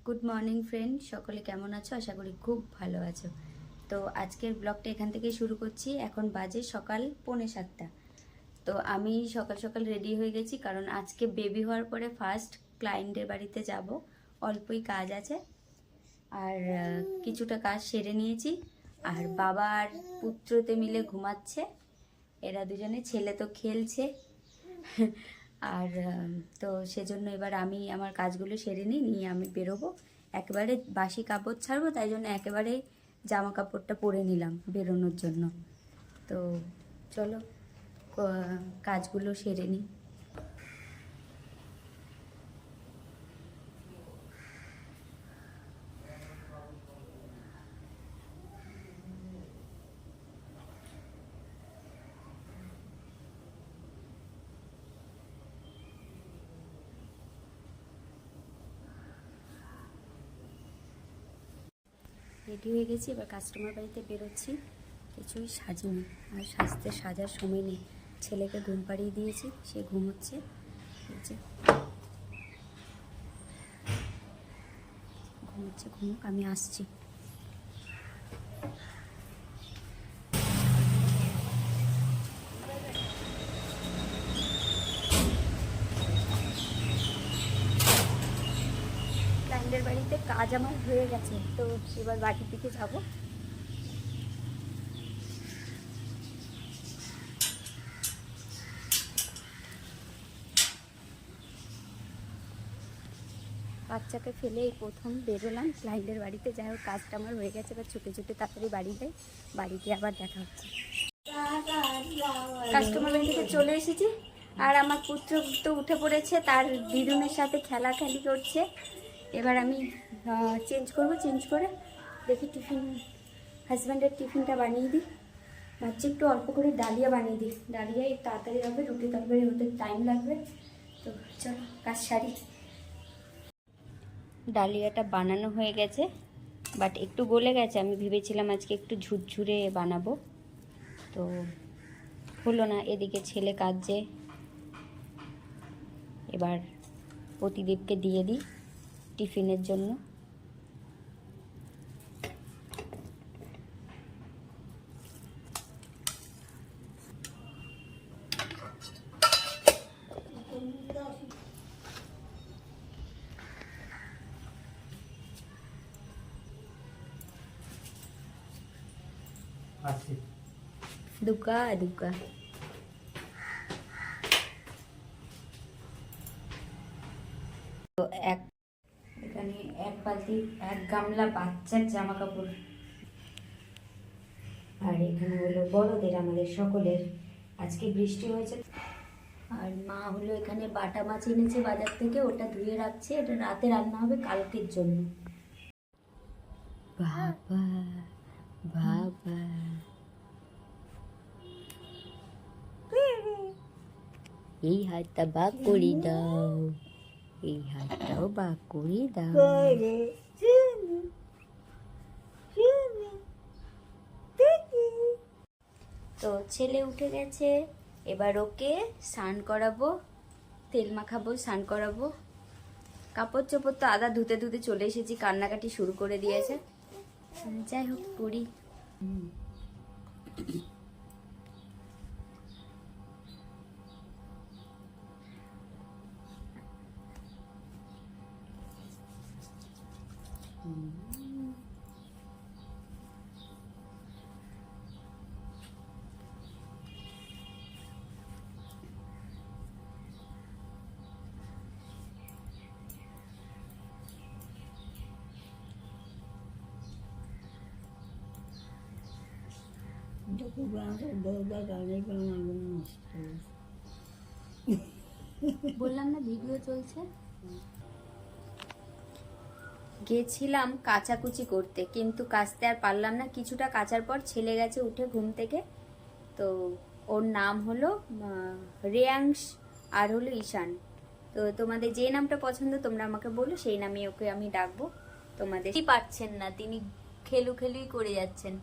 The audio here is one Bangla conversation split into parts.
গুড মর্নিং ফ্রেন্ড, সকলে কেমন আছো? আশা করি খুব ভালো আছো। তো আজকের ব্লগটা এখান থেকে শুরু করছি। এখন বাজে সকাল 6:45। তো আমি সকাল সকাল রেডি হয়ে গেছি, কারণ আজকে বেবি হওয়ার পরে ফার্স্ট ক্লায়েন্টের বাড়িতে যাব। অল্পই কাজ আছে, আর কিছুটা কাজ সেরে নিয়েছি। আর বাবা আর পুত্রতে মিলে ঘুমাচ্ছে, এরা দুজনে। ছেলে তো খেলছে। আর তো সেজন্য এবার আমি আমার কাজগুলো সেরে নিয়ে আমি বেরোবো। একেবারে বাসি কাপড় ছাড়বো, তাই জন্য একেবারে জামা কাপড়টা পরে নিলাম বেরোনোর জন্য। তো চলো কাজগুলো সেরে নিই। রেডি হয়ে গেছি, এবার কাস্টমার বাড়িতে বেরোচ্ছি। কিছুই সাজিনি, আর সাজার সময় নেই। ছেলেকে ঘুম পাড়িয়ে দিয়েছি, সে ঘুমোচ্ছে। ঘুমুক, আমি আসছি। ক্লায়েন্টের বাড়িতে কাজ আমার হয়ে গেছে, তো এবার বাড়ির দিকে যাব। বাচ্চাকে ফেলে এই প্রথম বেরোলাম ক্লায়েন্টের বাড়িতে। যাই হোক, কাজটা আমার হয়ে গেছে, এবার ছুটে ছুটে তাড়াতাড়ি বাড়ি যাই। বাড়িতে আবার দেখা হচ্ছে। কাস্টমার বাড়ি থেকে চলে এসেছি, আর আমার পুত্র তো উঠে পড়েছে, তার দিদুনের সাথে খেলাখেলি করছে। এবার আমি চেঞ্জ করে দেখি হাজব্যান্ডের টিফিনটা বানিয়ে দিই। ভাবছি একটু অল্প করে ডালিয়া বানিয়ে দিই, ডালিয়াই তাড়াতাড়ি হবে, রুটি তরকারি হতে টাইম লাগবে। তো চলো কাজ সারি। ডালিয়াটা বানানো হয়ে গেছে, বাট একটু গলে গেছে। আমি ভেবেছিলাম আজকে একটু ঝুরঝুরে বানাবো, তো হলো না। এদিকে ছেলে কাজে, এবার প্রতিদেবকে দিয়ে দিই টিফিনের জন্য। দুকা তো এখানে এক বালতি, এক গামলা বাচ্চার জামা কাপড়, আর এখানে হলো বড়দের, আমাদের সকলের। আজকে বৃষ্টি হয়েছে, আর মা হলো এখানে বাটা মাছ এনেছে বাজার থেকে, ওটা ধুয়ে রাখছে। এটা রাতে রান্না হবে কালকের জন্য। বাবা বাবা, এই হাতটা বাক করে দাও, এই হাতটাও বাক করে দাও। তো ছেলে উঠে গেছে, এবার ওকে স্নান করাবো, তেল মাখাবো, স্নান করাবো। কাপড় চোপড় তো আদা ধুতে ধুতে চলে এসেছি, কান্নাকাটি শুরু করে দিয়েছে। যাই হোক, করি। বললাম না ভিডিও চলছে। গেছিলাম কাচাকুচি করতে, কিন্তু কাচতে আর পারলাম না। কিছুটা কাচার পর ছেলে গেছে উঠে ঘুম থেকে। তো ওর নাম হলো রেয়াংশ, আর হলো ঈশান। তো তোমাদের যে নামটা পছন্দ তোমরা আমাকে বলো, সেই নামে ওকে আমি ডাকবো। তোমাদের কি পারছেন না, তিনি খেলুই করে যাচ্ছেন।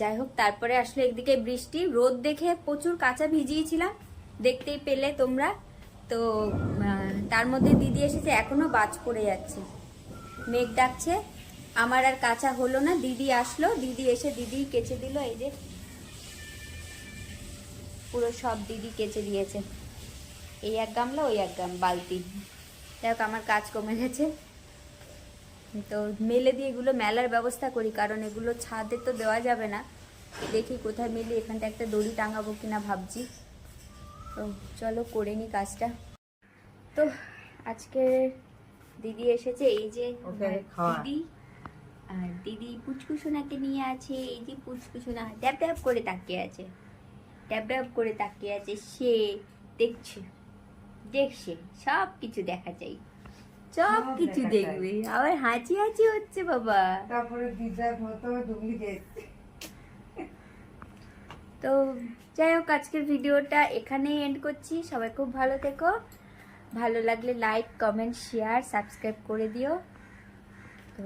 যাই হোক, তারপরে আসলে একদিকে বৃষ্টি, রোদ দেখে প্রচুর কাঁচা ভিজিয়েছিলাম, দেখতেই পেলে তোমরা। তো তার মধ্যে দিদি এসেছে, এখনো বাজ পড়ে যাচ্ছে, মেঘ ডাকছে। আমার আর কাঁচা হলো না, দিদি আসলো, দিদি এসে দিদি কেচে দিল। এই যে পুরো সব দিদি কেচে দিয়েছে, এই এক গামলা ওই এক বালতি। যাই হোক, আমার কাজ কমে গেছে। তো মেলে দিয়ে এগুলো মেলার ব্যবস্থা করি, কারণ এগুলো ছাদে তো দেওয়া যাবে না। দেখি কোথায় মেলে, এখানটা একটা দড়ি টাঙাবো কিনা ভাবছি। তো চলো করে নি কাজটা। তো আজকে দিদি এসেছে, এই যে দিদি, আর দিদি পুচকুসোনাকে নিয়ে আছে। এই যে পুচকুসোনা ড্যাব ড্যাব করে তাকিয়ে আছে, ড্যাব ড্যাব করে তাকিয়ে আছে। সে দেখছে, সব কিছু দেখা যায়, সব কিছু দেখবে। আবার হাঁচি হাঁচি হচ্ছে বাবা। তারপরে দিদার মতো ডুপ্লিকেট। তো যাই হোক, আজকের ভিডিওটা এখানেই এন্ড করছি। সবাই খুব ভালো থেকো, ভালো লাগলে লাইক, কমেন্ট, শেয়ার, সাবস্ক্রাইব করে দিও। তো